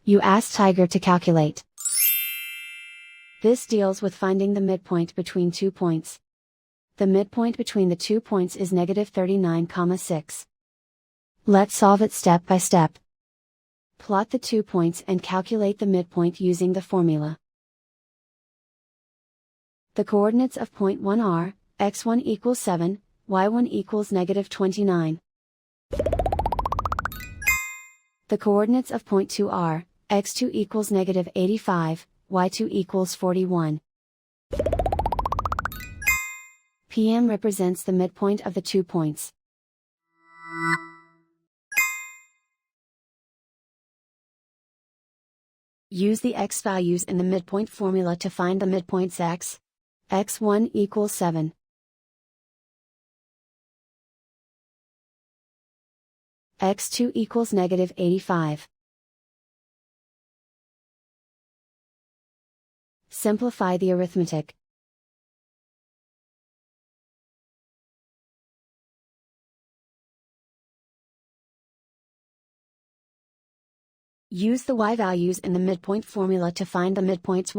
You ask Tiger to calculate. This deals with finding the midpoint between 2 points. The midpoint between the 2 points is -39,6. Let's solve it step by step. Plot the 2 points and calculate the midpoint using the formula. The coordinates of point 1 are, x1 equals 7, y1 equals -29. The coordinates of point 2 are, x2 equals -85, y2 equals 41. PM represents the midpoint of the 2 points. Use the x values in the midpoint formula to find the midpoints x1 equals 7. x2 equals -85. Simplify the arithmetic. Use the y values in the midpoint formula to find the midpoints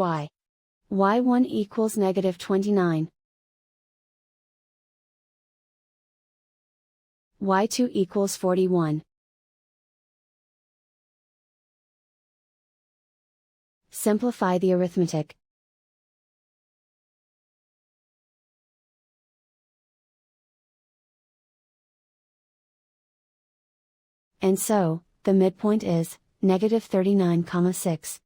y1 equals -29. y2 equals 41. Simplify the arithmetic. And so, the midpoint is -39,6.